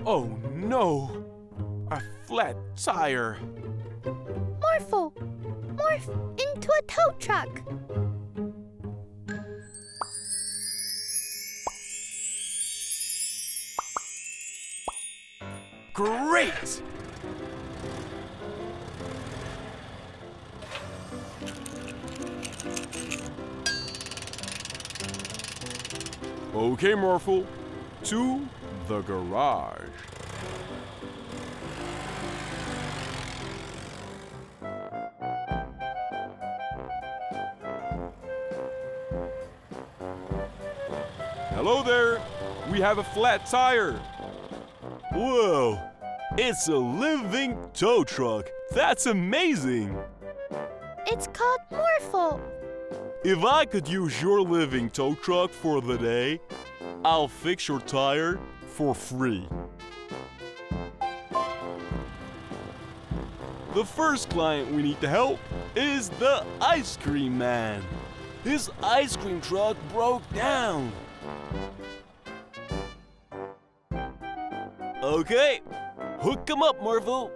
Oh no! A flat tire! Morphle, morph into a tow truck. Great! Okay, Morphle, to the garage. Hello there! We have a flat tire. Whoa! It's a living tow truck. That's amazing! It's called Morphle. If I could use your living tow truck for the day, I'll fix your tire for free. The first client we need to help is the ice cream man. His ice cream truck broke down. Okay, hook him up, Morphle.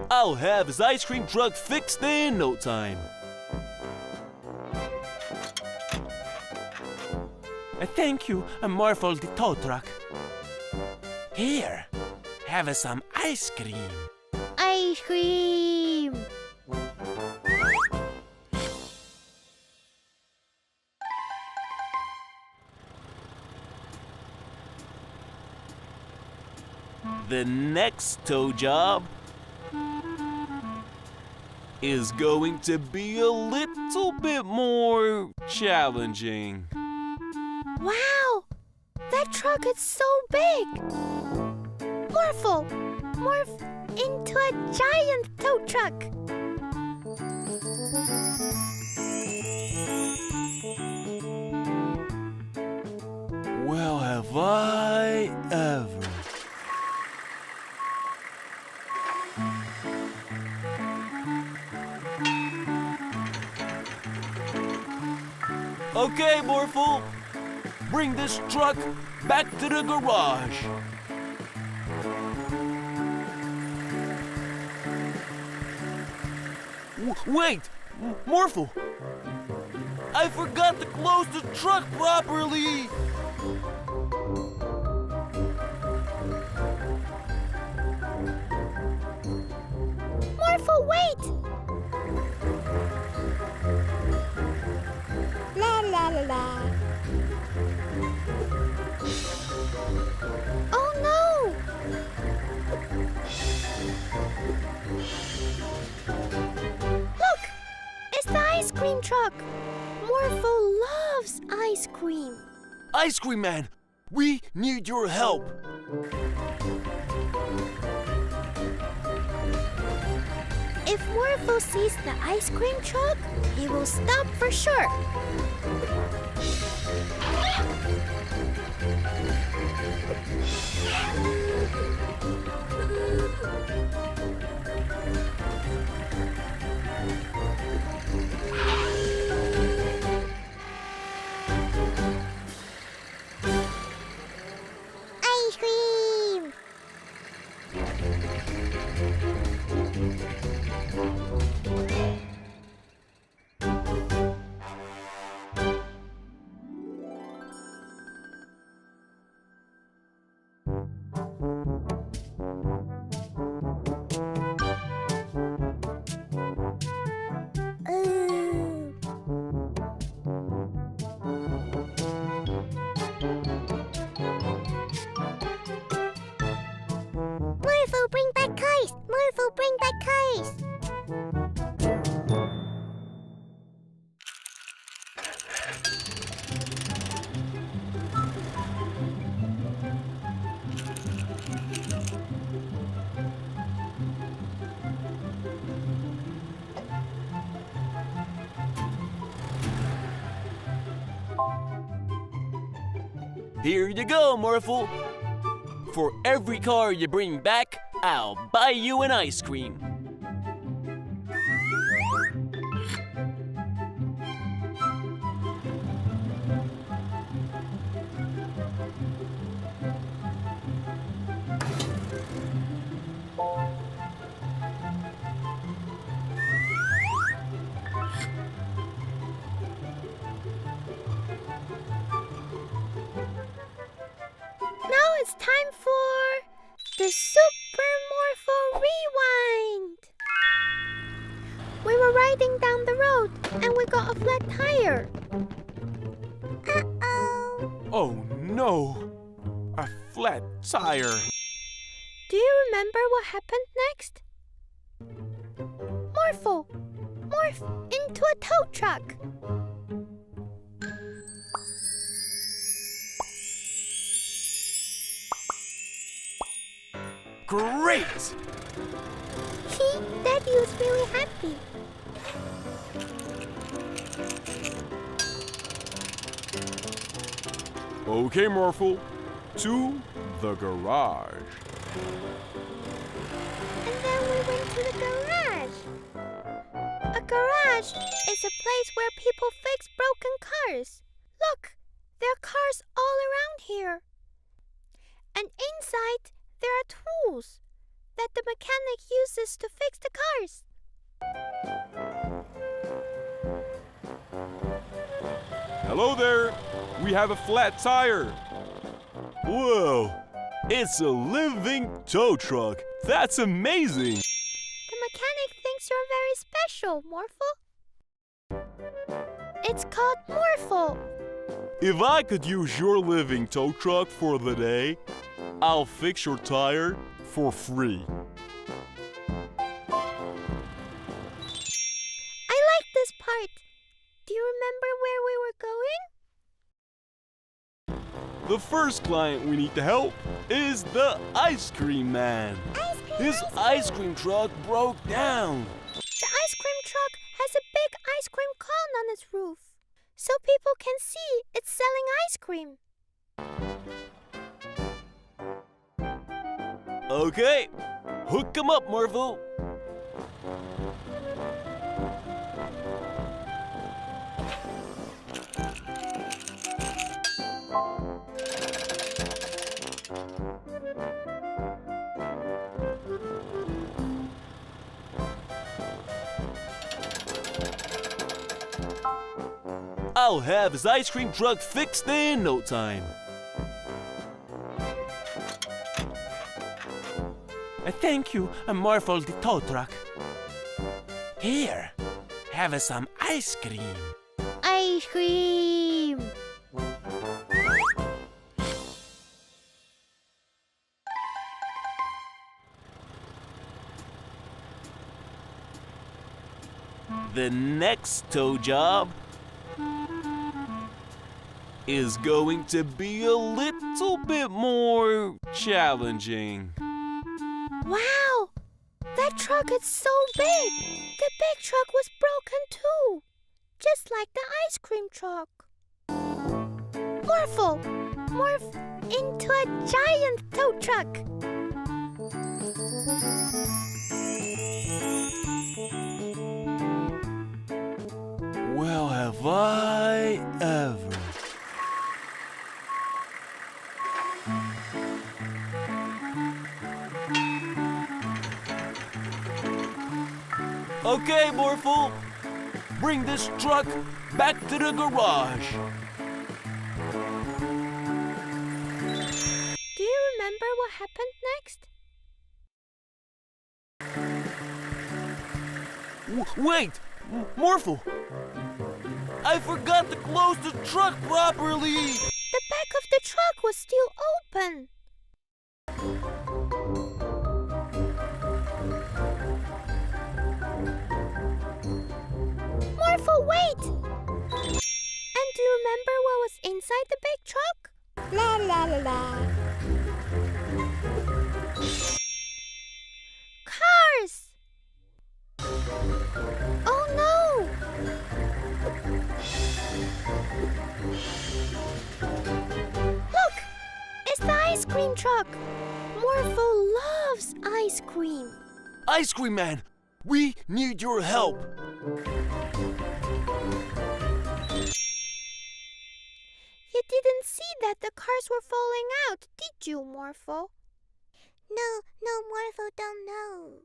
I'll have his ice cream truck fixed in no time. Thank you, Morphle the tow truck. Here, have some ice cream. Ice cream. The next tow job is going to be a little bit more challenging. Wow! That truck is so big! Morphle, morph into a giant tow truck. Well, have I ever. Okay, Morphle. Bring this truck back to the garage. Wait! Morphle! I forgot to close the truck properly! Morphle, wait! La la la la. Oh no! Look! It's the ice cream truck! Morphle loves ice cream. Ice cream man, we need your help. If Morphle sees the ice cream truck, he will stop for sure. Ice cream! Morphle, bring back Kais! Morphle, bring back Kais! Here you go, Morphle. For every car you bring back, I'll buy you an ice cream. Now it's time for the Super Morphle Rewind. We were riding down the road and we got a flat tire. Uh-oh. Oh no! A flat tire. Do you remember what happened next? Morphle, morph into a tow truck. Great! Daddy was really happy. Okay, Morphle. To the garage. And then we went to the garage. A garage is a place where people fix broken cars. Look, there are cars all around here. And inside, there are tools that the mechanic uses to fix the cars. Hello there. We have a flat tire. Whoa! It's a living tow truck. That's amazing. The mechanic thinks you're very special, Morphle. It's called Morphle. If I could use your living tow truck for the day, I'll fix your tire for free. I like this part. Do you remember where we were going? The first client we need to help is the ice cream man. His ice cream truck broke down. The ice cream truck has a big ice cream cone on its roof, so people can see it's selling ice cream. Okay, hook him up, Morphle. I'll have his ice cream truck fixed in no time. Thank you, Morphle the tow truck. Here, have some ice cream. Ice cream! The next tow job is going to be a little bit more challenging. Wow! That truck is so big! The big truck was broken too, just like the ice cream truck. Morphle! Morph into a giant tow truck! Well, have I ever. Okay, Morphle, bring this truck back to the garage. Do you remember what happened next? Wait, Morphle, I forgot to close the truck properly. The back of the truck was still open. Morphle, wait! And do you remember what was inside the big truck? La la la la. Cars! Oh no! Look! cream truck. Morphle loves ice cream. Ice cream man, we need your help. You didn't see that the cars were falling out, did you, Morphle? No, Morphle don't know.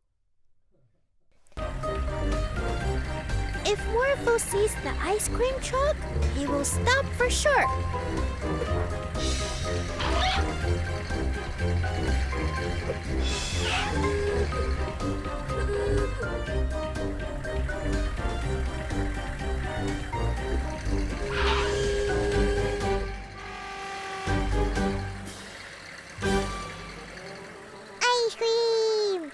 If Morphle sees the ice cream truck, he will stop for sure. Ice cream!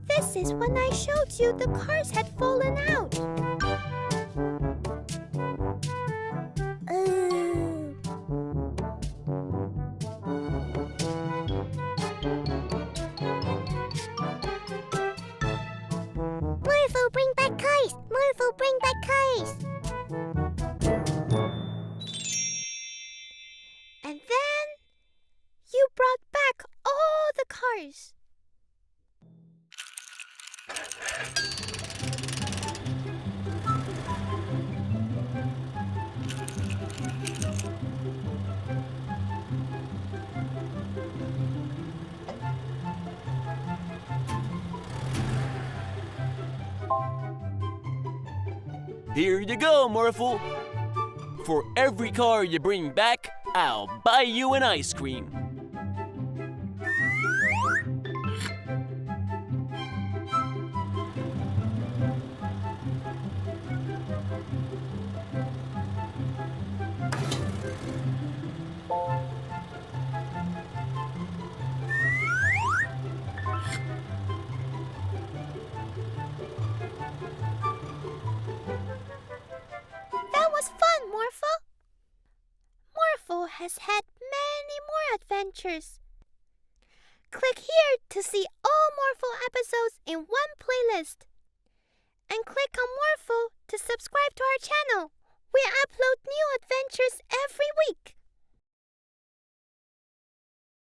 This is when I showed you the cars had fallen out. Morphle, bring back cars! Morphle, bring back cars! And then you brought back all the cars. Here you go, Morphle. For every car you bring back, I'll buy you an ice cream. That was fun, Morphle. Morphle has had many more adventures. Click here to see all Morphle episodes in one playlist. And click on Morphle to subscribe to our channel. We upload new adventures every week.